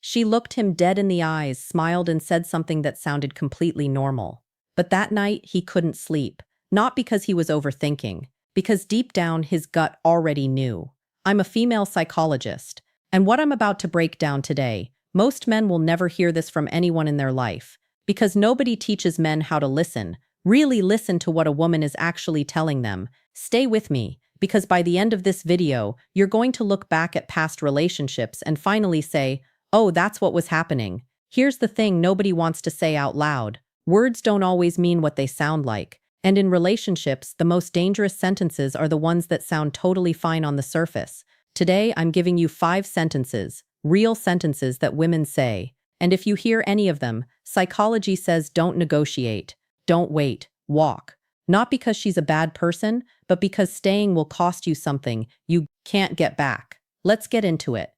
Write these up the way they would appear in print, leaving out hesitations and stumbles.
She looked him dead in the eyes, smiled, and said something that sounded completely normal. But that night, he couldn't sleep. Not because he was overthinking, because deep down his gut already knew. I'm a female psychologist, and what I'm about to break down today, most men will never hear this from anyone in their life, because nobody teaches men how to listen, really listen to what a woman is actually telling them. Stay with me, because by the end of this video, you're going to look back at past relationships and finally say, oh, that's what was happening. Here's the thing nobody wants to say out loud. Words don't always mean what they sound like. And in relationships, the most dangerous sentences are the ones that sound totally fine on the surface. Today, I'm giving you 5 sentences, real sentences that women say. And if you hear any of them, psychology says don't negotiate, don't wait, walk. Not because she's a bad person, but because staying will cost you something you can't get back. Let's get into it.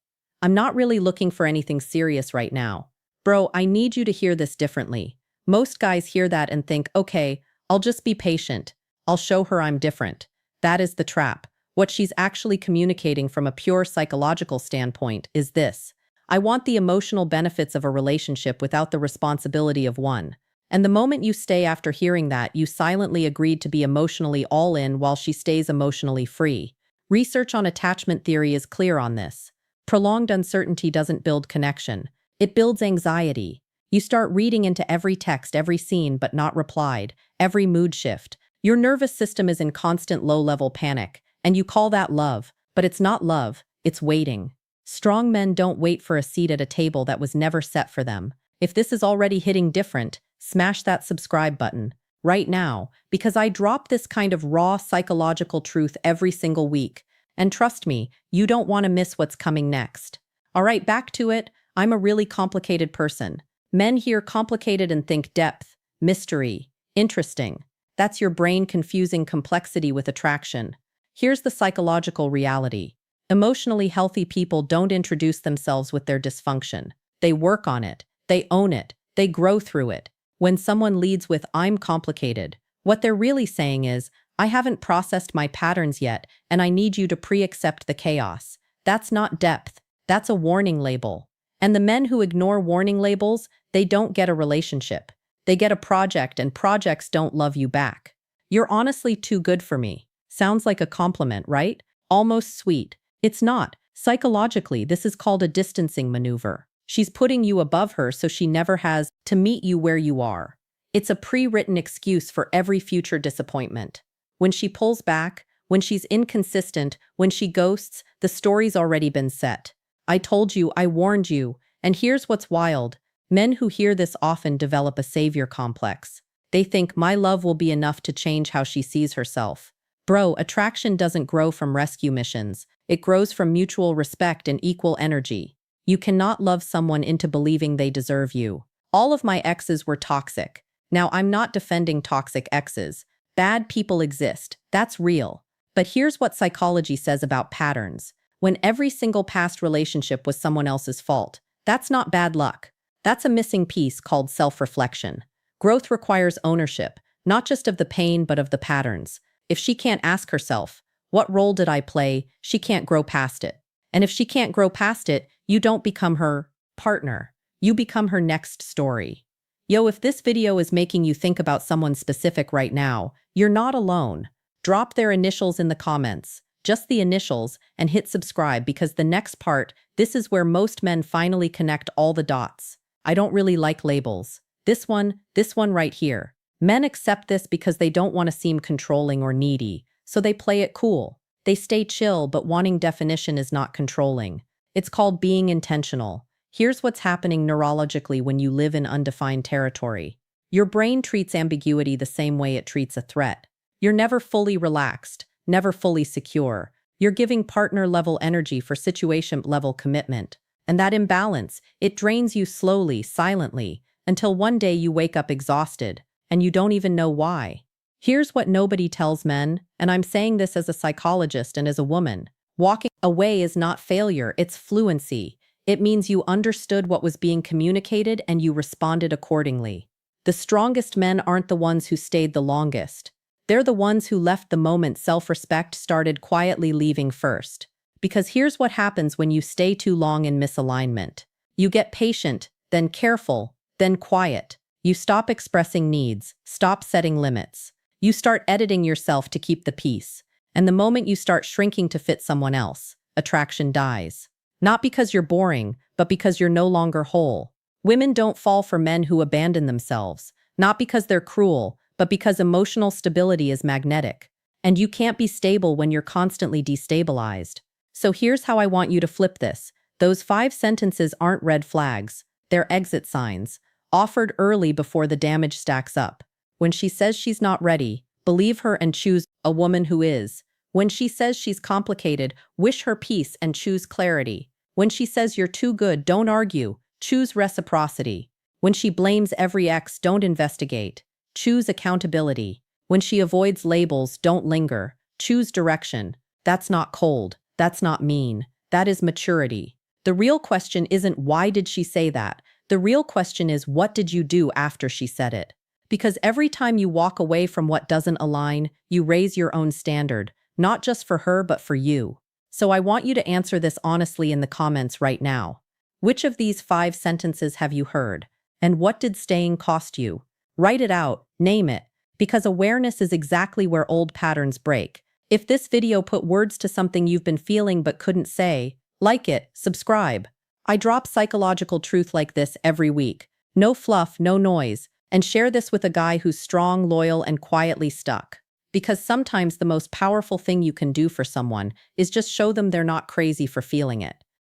I'm not really looking for anything serious right now. Bro, I need you to hear this differently. Most guys hear that and think, okay, I'll just be patient. I'll show her I'm different. That is the trap. What she's actually communicating from a pure psychological standpoint is this. I want the emotional benefits of a relationship without the responsibility of one. And the moment you stay after hearing that, you silently agreed to be emotionally all in while she stays emotionally free. Research on attachment theory is clear on this. Prolonged uncertainty doesn't build connection. It builds anxiety. You start reading into every text, every scene, but not replied, every mood shift. Your nervous system is in constant low-level panic, and you call that love, but it's not love, it's waiting. Strong men don't wait for a seat at a table that was never set for them. If this is already hitting different, smash that subscribe button right now, because I drop this kind of raw psychological truth every single week. And trust me, you don't want to miss what's coming next. All right, back to it. I'm a really complicated person. Men hear complicated and think depth, mystery, interesting. That's your brain confusing complexity with attraction. Here's the psychological reality. Emotionally healthy people don't introduce themselves with their dysfunction. They work on it. They own it. They grow through it. When someone leads with, I'm complicated, what they're really saying is, I haven't processed my patterns yet, and I need you to pre-accept the chaos. That's not depth. That's a warning label. And the men who ignore warning labels, they don't get a relationship. They get a project, and projects don't love you back. You're honestly too good for me. Sounds like a compliment, right? Almost sweet. It's not. Psychologically, this is called a distancing maneuver. She's putting you above her so she never has to meet you where you are. It's a pre-written excuse for every future disappointment. When she pulls back, when she's inconsistent, when she ghosts, the story's already been set. I told you, I warned you, and here's what's wild. Men who hear this often develop a savior complex. They think my love will be enough to change how she sees herself. Bro, attraction doesn't grow from rescue missions. It grows from mutual respect and equal energy. You cannot love someone into believing they deserve you. All of my exes were toxic. Now, I'm not defending toxic exes. Bad people exist. That's real. But here's what psychology says about patterns. When every single past relationship was someone else's fault, that's not bad luck. That's a missing piece called self-reflection. Growth requires ownership, not just of the pain but of the patterns. If she can't ask herself, what role did I play? She can't grow past it. And if she can't grow past it, you don't become her partner. You become her next story. Yo, if this video is making you think about someone specific right now, you're not alone. Drop their initials in the comments, just the initials, and hit subscribe because the next part, this is where most men finally connect all the dots. I don't really like labels. This one right here. Men accept this because they don't want to seem controlling or needy, so they play it cool. They stay chill, but wanting definition is not controlling. It's called being intentional. Here's what's happening neurologically when you live in undefined territory. Your brain treats ambiguity the same way it treats a threat. You're never fully relaxed, never fully secure. You're giving partner-level energy for situation-level commitment. And that imbalance, it drains you slowly, silently, until one day you wake up exhausted, and you don't even know why. Here's what nobody tells men, and I'm saying this as a psychologist and as a woman. Walking away is not failure, it's fluency. It means you understood what was being communicated and you responded accordingly. The strongest men aren't the ones who stayed the longest. They're the ones who left the moment self-respect started quietly leaving first. Because here's what happens when you stay too long in misalignment. You get patient, then careful, then quiet. You stop expressing needs, stop setting limits. You start editing yourself to keep the peace. And the moment you start shrinking to fit someone else, attraction dies. Not because you're boring, but because you're no longer whole. Women don't fall for men who abandon themselves, not because they're cruel, but because emotional stability is magnetic. And you can't be stable when you're constantly destabilized. So here's how I want you to flip this. Those 5 sentences aren't red flags. They're exit signs, offered early before the damage stacks up. When she says she's not ready, believe her and choose a woman who is. When she says she's complicated, wish her peace and choose clarity. When she says you're too good, don't argue, choose reciprocity. When she blames every ex, don't investigate, choose accountability. When she avoids labels, don't linger, choose direction. That's not cold, that's not mean, that is maturity. The real question isn't why did she say that? The real question is what did you do after she said it? Because every time you walk away from what doesn't align, you raise your own standard, not just for her but for you. So I want you to answer this honestly in the comments right now. Which of these 5 sentences have you heard? And what did staying cost you? Write it out, name it, because awareness is exactly where old patterns break. If this video put words to something you've been feeling but couldn't say, like it, subscribe. I drop psychological truth like this every week. No fluff, no noise. And share this with a guy who's strong, loyal, and quietly stuck. Because sometimes the most powerful thing you can do for someone is just show them they're not crazy for feeling it.